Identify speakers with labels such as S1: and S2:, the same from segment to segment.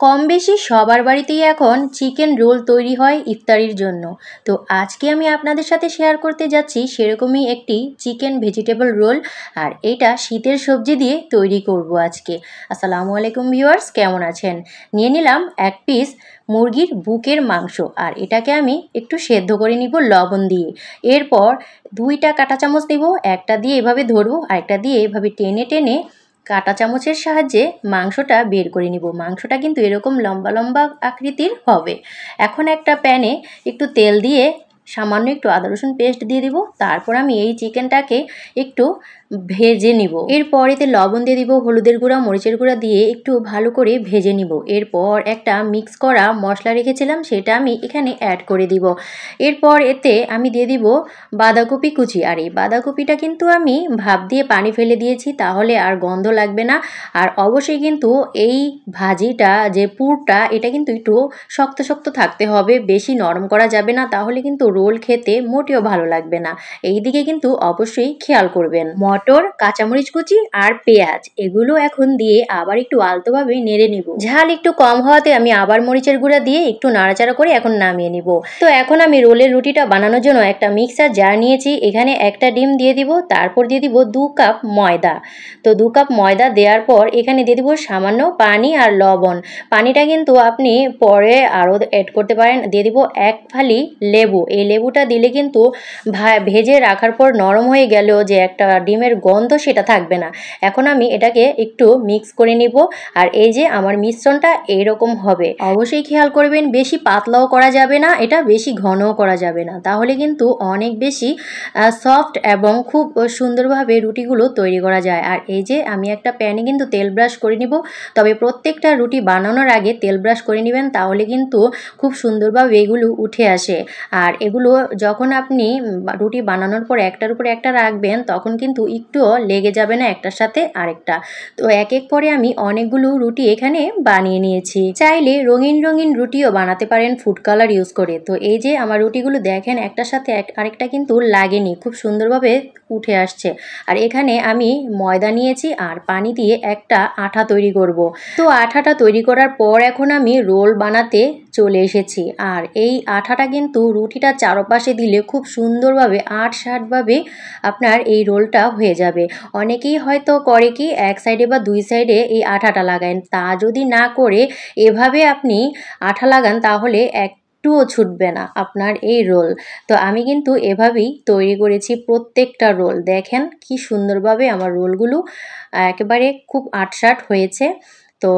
S1: কম বেশি সবার বাড়িতেই এখন চিকেন রোল তৈরি হয় ইফতারির জন্য। তো আজকে আমি আপনাদের সাথে শেয়ার করতে যাচ্ছি সেরকমই একটি চিকেন ভেজিটেবল রোল, আর এটা শীতের সবজি দিয়ে তৈরি করব আজকে। আসসালামু আলাইকুম ভিউয়ার্স, কেমন আছেন? নিয়ে নিলাম এক পিস মুরগির বুকের মাংস, আর এটাকে আমি একটু সেদ্ধ করে নিব লবণ দিয়ে। এরপর দুইটা কাঁটা চামচ দেব, একটা দিয়ে এভাবে ধরবো, আরেকটা দিয়ে এভাবে টেনে টেনে কাঁটা চামচের সাহায্যে মাংসটা বের করে নিব। মাংসটা কিন্তু এরকম লম্বা লম্বা আকৃতির হবে। এখন একটা প্যানে একটু তেল দিয়ে সামান্য একটু আদা রসুন পেস্ট দিয়ে দিব। তারপর আমি এই চিকেনটাকে একটু ভেজে নিব। এরপর এতে লবণ দিয়ে দিব, হলুদের গুঁড়া, মরিচের গুঁড়া দিয়ে একটু ভালো করে ভেজে নিব। এরপর একটা মিক্স করা মশলা রেখেছিলাম, সেটা আমি এখানে অ্যাড করে দিব। এরপর এতে আমি দিয়ে দিব বাঁধাকপি কুচি, আর এই বাঁধাকপিটা কিন্তু আমি ভাপ দিয়ে পানি ফেলে দিয়েছি, তাহলে আর গন্ধ লাগবে না। আর অবশ্যই কিন্তু এই ভাজিটা যে পুরটা, এটা কিন্তু একটু শক্ত শক্ত থাকতে হবে, বেশি নরম করা যাবে না, তাহলে কিন্তু রোল খেতে মোটেও ভালো লাগবে না। এই দিকে কিন্তু অবশ্যই খেয়াল করবেন। মটর, কাঁচামরিচ কুচি আর পেঁয়াজ এগুলো এখন দিয়ে আবার একটু আলতোভাবে নেড়ে নিব। ঝাল একটু কম হওয়াতে আমি আবার মরিচের গুঁড়া দিয়ে একটু নাড়াচাড়া করে এখন নামিয়ে নিব। তো এখন আমি রোলের রুটিটা বানানোর জন্য একটা মিক্সার জার নিয়েছি, এখানে একটা ডিম দিয়ে দিব, তারপর দিয়ে দিব 2 কাপ ময়দা। তো 2 কাপ ময়দা দেওয়ার পর এখানে দিয়ে দিব সামান্য পানি আর লবণ। পানিটা কিন্তু আপনি পরে আরও অ্যাড করতে পারেন। দিয়ে দিব 1 ফালি লেবু। এই লেবুটা দিলে কিন্তু ভেজে রাখার পর নরম হয়ে গেলেও যে একটা ডিমের গন্ধ সেটা থাকবে না। এখন আমি এটাকে একটু মিক্স করে নিব, আর এই যে আমার মিশ্রণটা এইরকম হবে। অবশ্যই খেয়াল করবেন, বেশি পাতলাও করা যাবে না, এটা বেশি ঘনও করা যাবে না, তাহলে কিন্তু অনেক বেশি সফট এবং খুব সুন্দরভাবে রুটিগুলো তৈরি করা যায়। আর এই যে আমি একটা প্যানে কিন্তু তেল ব্রাশ করে নিব, তবে প্রত্যেকটা রুটি বানানোর আগে তেল ব্রাশ করে নেবেন, তাহলে কিন্তু খুব সুন্দরভাবে এগুলো উঠে আসে। আর এগুলো যখন আপনি রুটি বানানোর পর একটার উপরে একটা রাখবেন, তখন কিন্তু একটুও লেগে যাবে না একটার সাথে আরেকটা। তো এক এক করে আমি অনেকগুলো রুটি এখানে বানিয়ে নিয়েছি। চাইলে রঙিন রঙিন রুটিও বানাতে পারেন ফুড কালার ইউজ করে। তো এই যে আমার রুটিগুলো দেখেন একটার সাথে আরেকটা কিন্তু লাগেনি, খুব সুন্দরভাবে উঠে আসছে। আর এখানে আমি ময়দা নিয়েছি আর পানি দিয়ে একটা আঠা তৈরি করব। তো আঠাটা তৈরি করার পর এখন আমি রোল বানাতে চলে এসেছি। আর এই আঠাটা কিন্তু রুটিটা চারপাশে দিলে খুব সুন্দরভাবে ৮-৮ভাবে আপনার এই রোলটা হয়ে যাবে। অনেকেই হয়তো করে কি এক সাইডে বা 2 সাইডে এই আঠাটা লাগান, তা যদি না করে এভাবে আপনি আঠা লাগান, তাহলে একটুও ছুটবে না আপনার এই রোল। তো আমি কিন্তু এভাবেই তৈরি করেছি প্রত্যেকটা রোল। দেখেন কি সুন্দরভাবে আমার রোলগুলো একেবারে খুব আঁটসাঁট হয়েছে। তো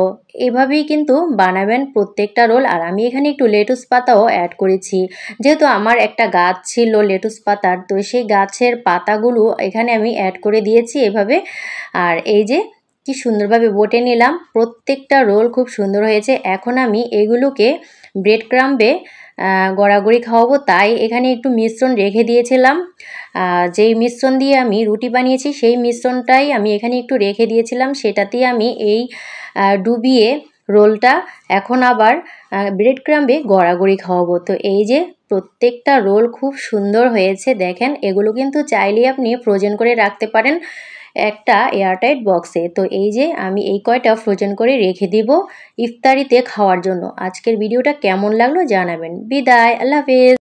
S1: এভাবেই কিন্তু বানাবেন প্রত্যেকটা রোল। আর আমি এখানে একটু লেটুস পাতাও অ্যাড করেছি, যেহেতু আমার একটা গাছ ছিল লেটুস পাতার, তো সেই গাছের পাতাগুলো এখানে আমি অ্যাড করে দিয়েছি এভাবে। আর এই যে কি সুন্দরভাবে বটে নিলাম, প্রত্যেকটা রোল খুব সুন্দর হয়েছে। এখন আমি এগুলোকে ব্রেড ক্রাম্বে গড়াগড়ি খাওয়াবো, তাই এখানে একটু মিশ্রণ রেখে দিয়েছিলাম। যেই মিশ্রণ দিয়ে আমি রুটি বানিয়েছি সেই মিশ্রণটাই আমি এখানে একটু রেখে দিয়েছিলাম, সেটাতেই আমি এই ডুবিয়ে রোলটা এখন আবার ব্রেড ক্রাম্বে গড়াগড়ি খাওয়াবো। তো এই যে প্রত্যেকটা রোল খুব সুন্দর হয়েছে দেখেন। এগুলো কিন্তু চাইলেই আপনি ফ্রোজেন করে রাখতে পারেন একটা এয়ারটাইট বক্সে। তো এই যে আমি এই কয়টা ফ্রোজেন করে রেখে দিব ইফতারিতে খাওয়ার জন্য। আজকের ভিডিওটা কেমন লাগলো জানাবেন। বিদায়, আল্লাহ হাফেজ।